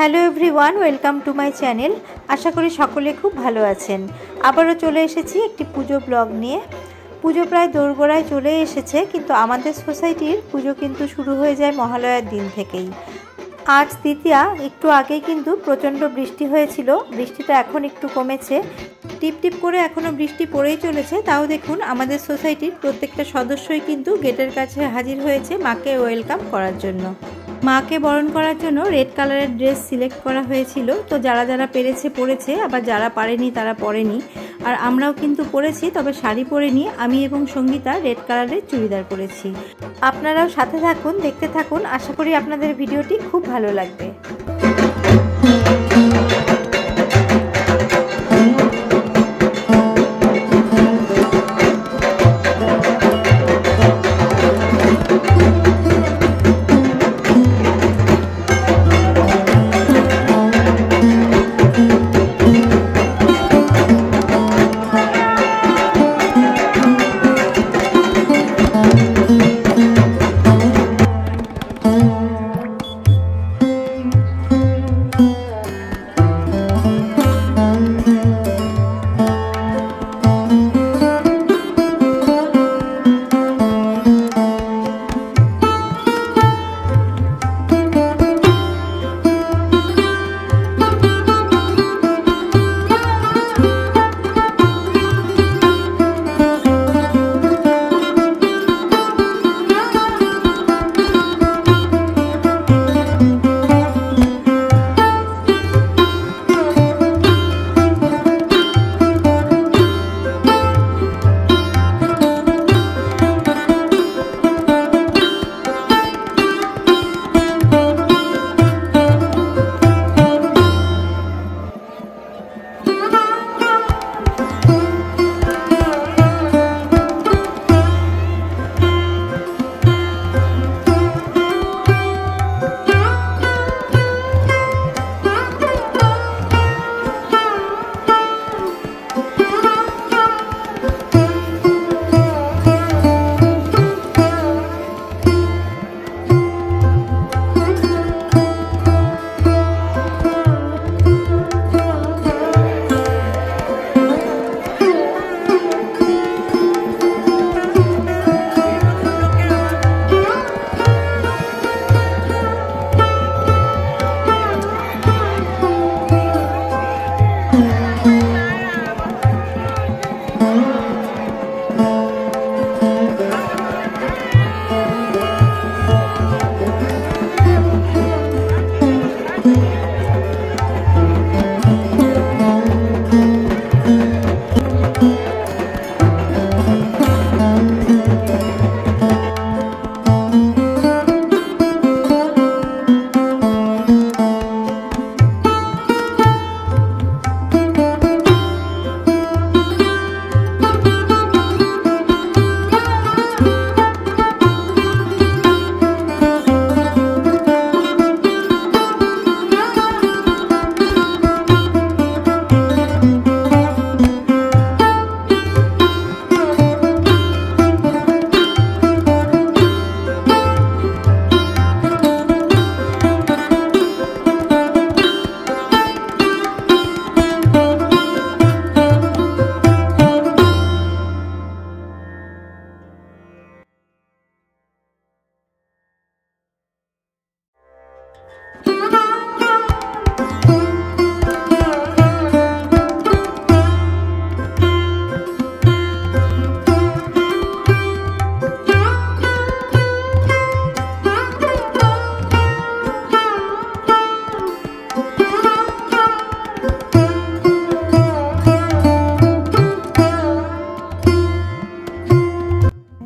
Hello everyone, welcome to my channel. আশা করি সকলে খুব ভালো আছেন। আবারও চলে এসেছি একটি পুজো ব্লগ নিয়ে। পুজো প্রায় দোরগোড়ায় চলে এসেছে, কিন্তু আমাদের সোসাইটির পুজো কিন্তু শুরু হয়ে যায় মহালয়ার দিন থেকেই। আজ দ্বিতীয়া, একটু আগেই কিন্তু প্রচণ্ড বৃষ্টি হয়েছিল। বৃষ্টিটা এখন একটু কমেছে, টিপ টিপ করে এখনও বৃষ্টি পড়েই চলেছে। তাও দেখুন আমাদের সোসাইটির প্রত্যেকটা সদস্যই কিন্তু গেটের কাছে হাজির হয়েছে মাকে ওয়েলকাম করার জন্য। মাকে বরণ করার জন্য রেড কালারের ড্রেস সিলেক্ট করা হয়েছিল। তো যারা যারা পেরেছে পরেছে, আবার যারা পারেনি তারা পরেনি। আর আমরাও কিন্তু পরেছি, তবে শাড়ি পরেনি। আমি এবং সঙ্গীতা রেড কালারের চুড়িদার পরেছি। আপনারাও সাথে থাকুন, দেখতে থাকুন। আশা করি আপনাদের ভিডিওটি খুব ভালো লাগবে।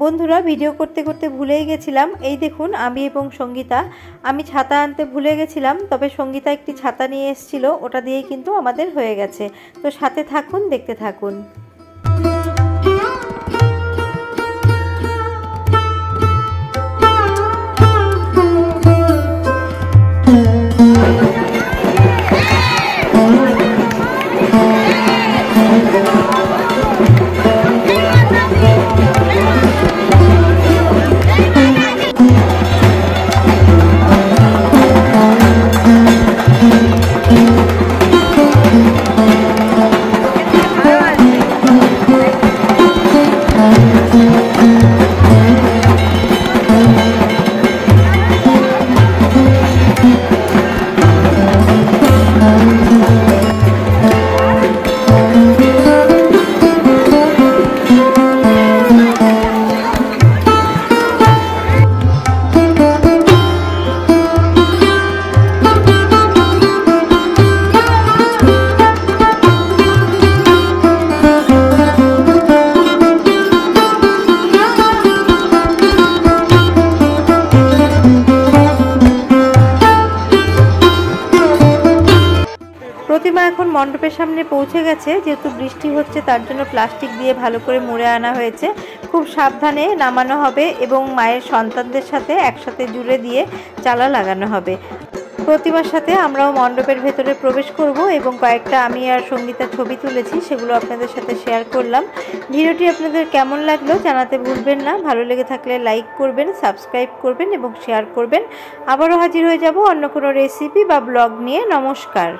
বন্ধুরা, ভিডিও করতে করতে ভুলেই গেছিলাম। এই দেখুন, আমি এবং সঙ্গীতা, আমি ছাতা আনতে ভুলে গেছিলাম, তবে সঙ্গীতা একটি ছাতা নিয়ে এসেছিল, ওটা দিয়েই কিন্তু আমাদের হয়ে গেছে। তো সাথে থাকুন, দেখতে থাকুন। প্রতিমা এখন মণ্ডপের সামনে পৌঁছে গেছে। যেহেতু বৃষ্টি হচ্ছে তার জন্য প্লাস্টিক দিয়ে ভালো করে মুড়ে আনা হয়েছে। খুব সাবধানে নামানো হবে এবং মায়ের সন্তানদের সাথে একসাথে জুড়ে দিয়ে চালা লাগানো হবে। প্রতিমার সাথে আমরাও মণ্ডপের ভেতরে প্রবেশ করব এবং কয়েকটা আমি আর সঙ্গীতার ছবি তুলেছি, সেগুলো আপনাদের সাথে শেয়ার করলাম। ভিডিওটি আপনাদের কেমন লাগলো জানাতে ভুলবেন না। ভালো লেগে থাকলে লাইক করবেন, সাবস্ক্রাইব করবেন এবং শেয়ার করবেন। আবারও হাজির হয়ে যাব অন্য কোনো রেসিপি বা ব্লগ নিয়ে। নমস্কার।